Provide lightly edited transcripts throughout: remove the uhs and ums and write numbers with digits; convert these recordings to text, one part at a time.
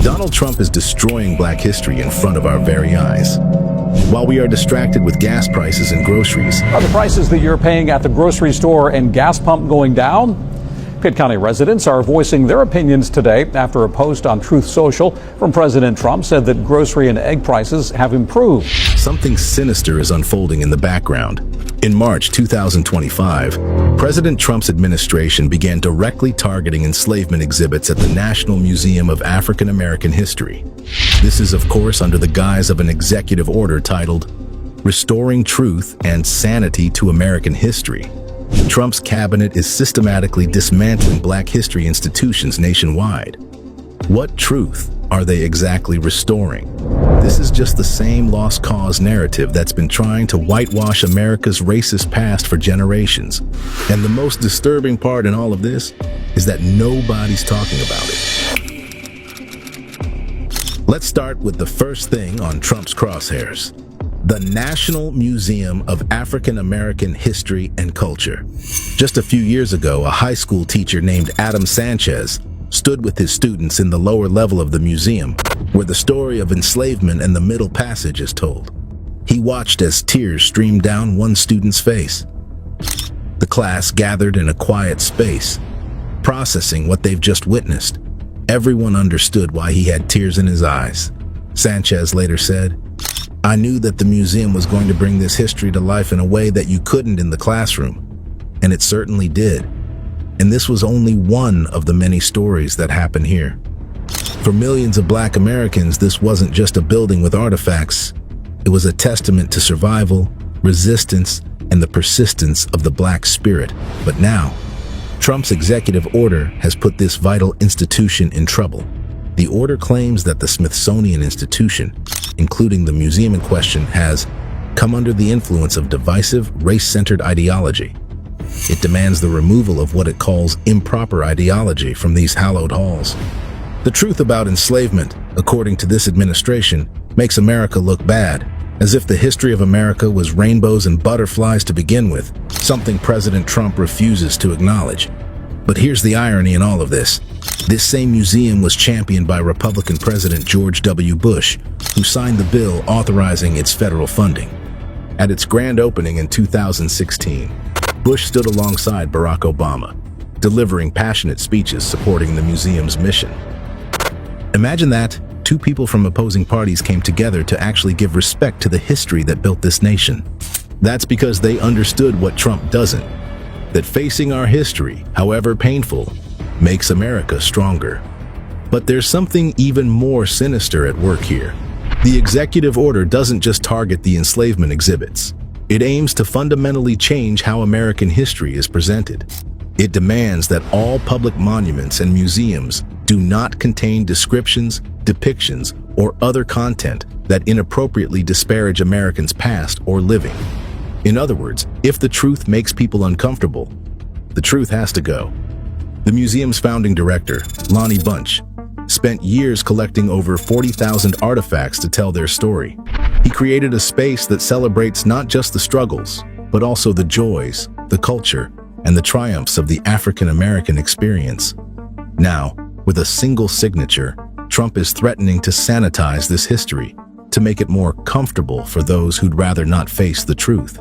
Donald Trump is destroying Black history in front of our very eyes. While we are distracted with gas prices and groceries, are the prices that you're paying at the grocery store and gas pump going down? Pitt County residents are voicing their opinions today after a post on Truth Social from President Trump said that grocery and egg prices have improved. Something sinister is unfolding in the background. In March 2025, President Trump's administration began directly targeting enslavement exhibits at the National Museum of African American History. This is, of course, under the guise of an executive order titled Restoring Truth and Sanity to American History. Trump's cabinet is systematically dismantling Black history institutions nationwide. What truth are they exactly restoring? This is just the same lost cause narrative that's been trying to whitewash America's racist past for generations. And the most disturbing part in all of this is that nobody's talking about it. Let's start with the first thing on Trump's crosshairs: the National Museum of African American History and Culture. Just a few years ago, a high school teacher named Adam Sanchez stood with his students in the lower level of the museum, where the story of enslavement and the Middle Passage is told. He watched as tears streamed down one student's face. The class gathered in a quiet space, processing what they've just witnessed. Everyone understood why he had tears in his eyes. Sanchez later said, "I knew that the museum was going to bring this history to life in a way that you couldn't in the classroom, and it certainly did. And this was only one of the many stories that happen here. For millions of Black Americans, this wasn't just a building with artifacts. It was a testament to survival, resistance, and the persistence of the Black spirit. But now, Trump's executive order has put this vital institution in trouble. The order claims that the Smithsonian Institution, including the museum in question, has come under the influence of divisive, race-centered ideology. It demands the removal of what it calls improper ideology from these hallowed halls. The truth about enslavement, according to this administration, makes America look bad, as if the history of America was rainbows and butterflies to begin with, something President Trump refuses to acknowledge. But here's the irony in all of this. This same museum was championed by Republican President George W. Bush, who signed the bill authorizing its federal funding. At its grand opening in 2016, Bush stood alongside Barack Obama, delivering passionate speeches supporting the museum's mission. Imagine that, two people from opposing parties came together to actually give respect to the history that built this nation. That's because they understood what Trump doesn't, that facing our history, however painful, makes America stronger. But there's something even more sinister at work here. The executive order doesn't just target the enslavement exhibits. It aims to fundamentally change how American history is presented. It demands that all public monuments and museums do not contain descriptions, depictions, or other content that inappropriately disparage Americans' past or living. In other words, if the truth makes people uncomfortable, the truth has to go. The museum's founding director, Lonnie Bunch, spent years collecting over 40,000 artifacts to tell their story. He created a space that celebrates not just the struggles, but also the joys, the culture, and the triumphs of the African American experience. Now, with a single signature, Trump is threatening to sanitize this history, to make it more comfortable for those who'd rather not face the truth.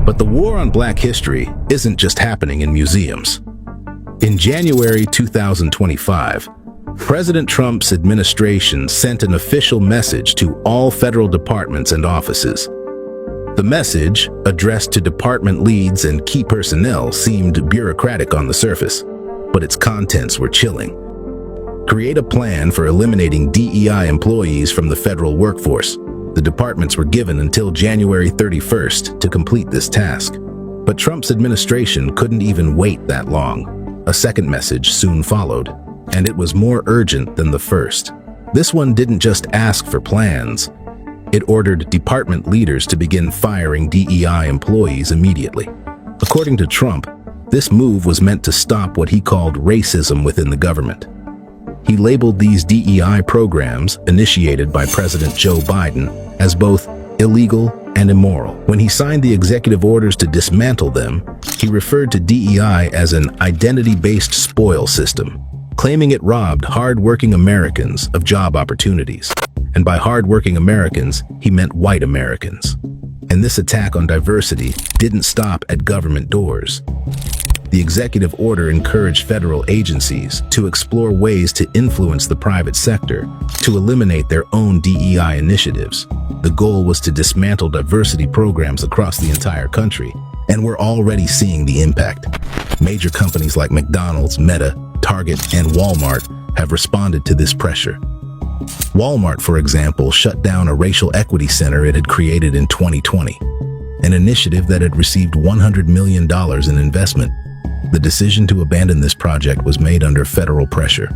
But the war on Black history isn't just happening in museums. In January 2025, President Trump's administration sent an official message to all federal departments and offices. The message, addressed to department leads and key personnel, seemed bureaucratic on the surface, but its contents were chilling. Create a plan for eliminating DEI employees from the federal workforce. The departments were given until January 31st to complete this task. But Trump's administration couldn't even wait that long. A second message soon followed, and it was more urgent than the first. This one didn't just ask for plans. It ordered department leaders to begin firing DEI employees immediately. According to Trump, this move was meant to stop what he called racism within the government. He labeled these DEI programs, initiated by President Joe Biden, as both illegal and immoral. When he signed the executive orders to dismantle them, he referred to DEI as an identity-based spoil system, claiming it robbed hard-working Americans of job opportunities. And by hard-working Americans, he meant white Americans. And this attack on diversity didn't stop at government doors. The executive order encouraged federal agencies to explore ways to influence the private sector to eliminate their own DEI initiatives. The goal was to dismantle diversity programs across the entire country, and we're already seeing the impact. Major companies like McDonald's, Meta, Target, and Walmart have responded to this pressure. Walmart, for example, shut down a racial equity center it had created in 2020, an initiative that had received $100 million in investment. The decision to abandon this project was made under federal pressure.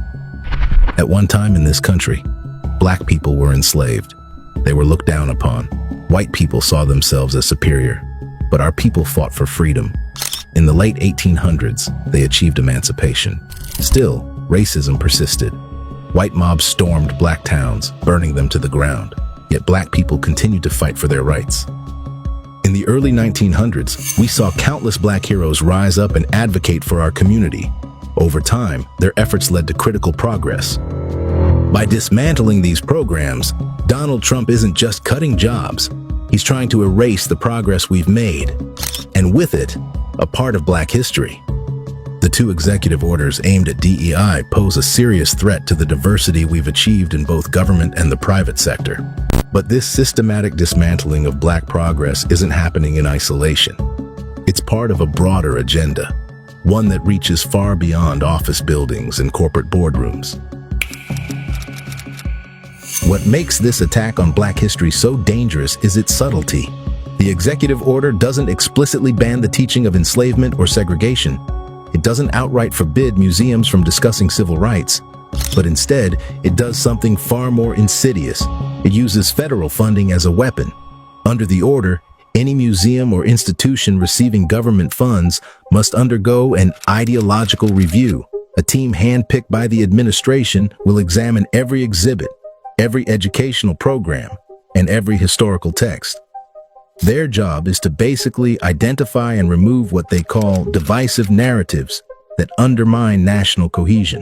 At one time in this country, black people were enslaved. They were looked down upon. White people saw themselves as superior, but our people fought for freedom. In the late 1800s, they achieved emancipation. Still, racism persisted. White mobs stormed black towns, burning them to the ground. Yet black people continued to fight for their rights. In the early 1900s, we saw countless black heroes rise up and advocate for our community. Over time, their efforts led to critical progress. By dismantling these programs, Donald Trump isn't just cutting jobs. He's trying to erase the progress we've made, and with it, a part of black history. The two executive orders aimed at DEI pose a serious threat to the diversity we've achieved in both government and the private sector. But this systematic dismantling of black progress isn't happening in isolation. It's part of a broader agenda, one that reaches far beyond office buildings and corporate boardrooms. What makes this attack on black history so dangerous is its subtlety. The executive order doesn't explicitly ban the teaching of enslavement or segregation. It doesn't outright forbid museums from discussing civil rights, but instead, it does something far more insidious. It uses federal funding as a weapon. Under the order, any museum or institution receiving government funds must undergo an ideological review. A team handpicked by the administration will examine every exhibit, every educational program, and every historical text. Their job is to basically identify and remove what they call divisive narratives that undermine national cohesion.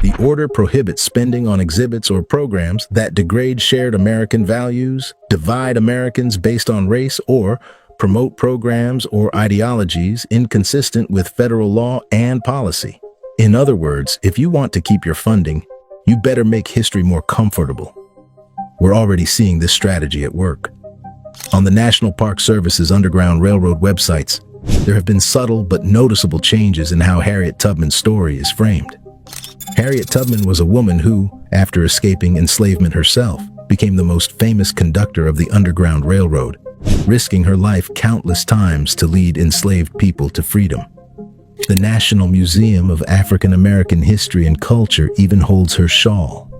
The order prohibits spending on exhibits or programs that degrade shared American values, divide Americans based on race, or promote programs or ideologies inconsistent with federal law and policy. In other words, if you want to keep your funding, you better make history more comfortable. We're already seeing this strategy at work. On the National Park Service's Underground Railroad websites, there have been subtle but noticeable changes in how Harriet Tubman's story is framed. Harriet Tubman was a woman who, after escaping enslavement herself, became the most famous conductor of the Underground Railroad, risking her life countless times to lead enslaved people to freedom. The National Museum of African American History and Culture even holds her shawl,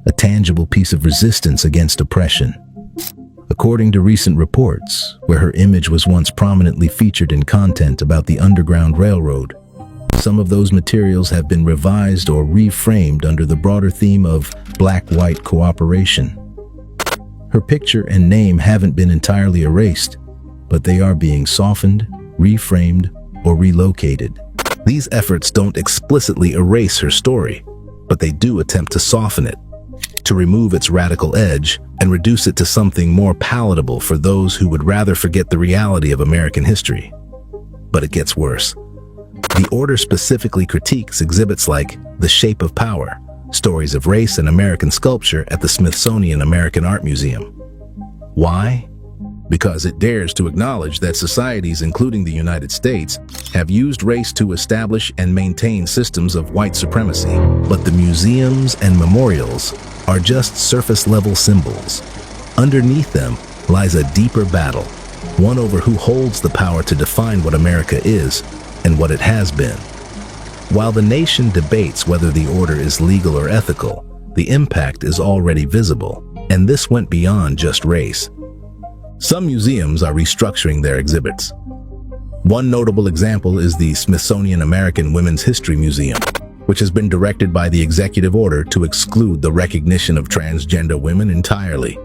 a tangible piece of resistance against oppression. According to recent reports, where her image was once prominently featured in content about the Underground Railroad, some of those materials have been revised or reframed under the broader theme of black-white cooperation. Her picture and name haven't been entirely erased, but they are being softened, reframed, or relocated. These efforts don't explicitly erase her story, but they do attempt to soften it, to remove its radical edge and reduce it to something more palatable for those who would rather forget the reality of American history. But it gets worse. The order specifically critiques exhibits like The Shape of Power, Stories of Race and American Sculpture at the Smithsonian American Art Museum. Why? Because it dares to acknowledge that societies, including the United States, have used race to establish and maintain systems of white supremacy. But the museums and memorials are just surface-level symbols. Underneath them lies a deeper battle, one over who holds the power to define what America is and what it has been. While the nation debates whether the order is legal or ethical, the impact is already visible, and this went beyond just race. Some museums are restructuring their exhibits. One notable example is the Smithsonian American Women's History Museum, which has been directed by the executive order to exclude the recognition of transgender women entirely.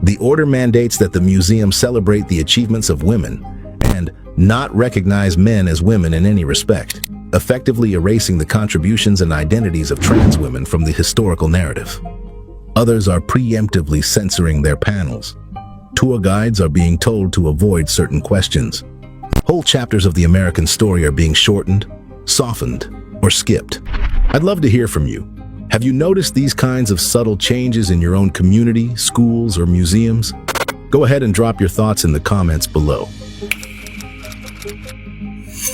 The order mandates that the museum celebrate the achievements of women and not recognize men as women in any respect. effectively erasing the contributions and identities of trans women from the historical narrative. Others are preemptively censoring their panels. Tour guides are being told to avoid certain questions. Whole chapters of the American story are being shortened, softened, or skipped. I'd love to hear from you. Have you noticed these kinds of subtle changes in your own community, schools, or museums? Go ahead and drop your thoughts in the comments below.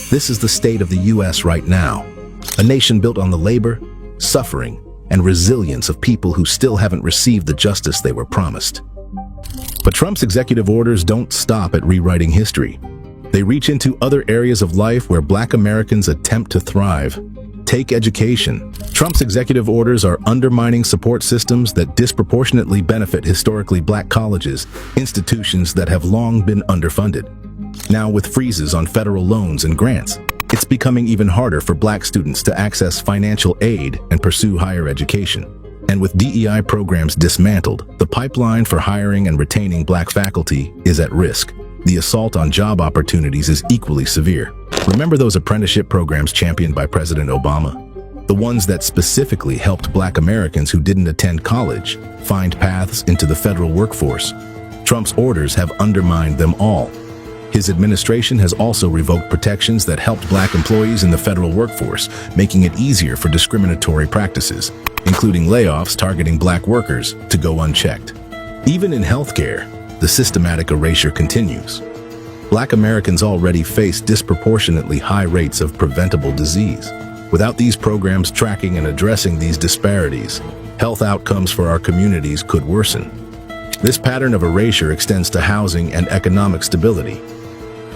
This is the state of the U.S. right now, a nation built on the labor, suffering, and resilience of people who still haven't received the justice they were promised. But Trump's executive orders don't stop at rewriting history. They reach into other areas of life where Black Americans attempt to thrive. Take education. Trump's executive orders are undermining support systems that disproportionately benefit historically Black colleges, institutions that have long been underfunded. Now, with freezes on federal loans and grants, it's becoming even harder for Black students to access financial aid and pursue higher education. And with DEI programs dismantled, the pipeline for hiring and retaining Black faculty is at risk. The assault on job opportunities is equally severe. Remember those apprenticeship programs championed by President Obama? The ones that specifically helped Black Americans who didn't attend college find paths into the federal workforce. Trump's orders have undermined them all. His administration has also revoked protections that helped Black employees in the federal workforce, making it easier for discriminatory practices, including layoffs targeting Black workers, to go unchecked. Even in healthcare, the systematic erasure continues. Black Americans already face disproportionately high rates of preventable disease. Without these programs tracking and addressing these disparities, health outcomes for our communities could worsen. This pattern of erasure extends to housing and economic stability.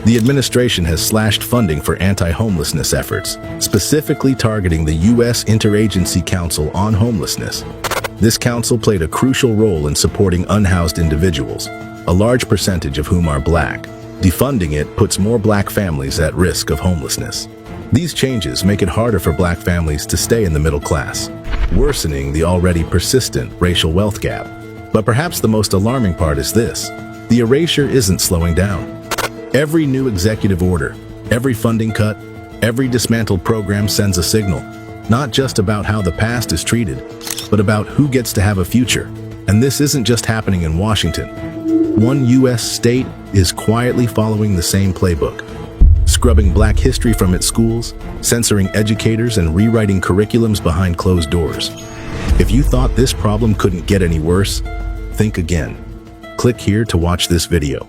The administration has slashed funding for anti-homelessness efforts, specifically targeting the U.S. Interagency Council on Homelessness. This council played a crucial role in supporting unhoused individuals, a large percentage of whom are Black. Defunding it puts more Black families at risk of homelessness. These changes make it harder for Black families to stay in the middle class, worsening the already persistent racial wealth gap. But perhaps the most alarming part is this: the erasure isn't slowing down. Every new executive order, every funding cut, every dismantled program sends a signal, not just about how the past is treated, but about who gets to have a future. And this isn't just happening in Washington. One U.S. state is quietly following the same playbook, scrubbing Black history from its schools, censoring educators, and rewriting curriculums behind closed doors. If you thought this problem couldn't get any worse, think again. Click here to watch this video.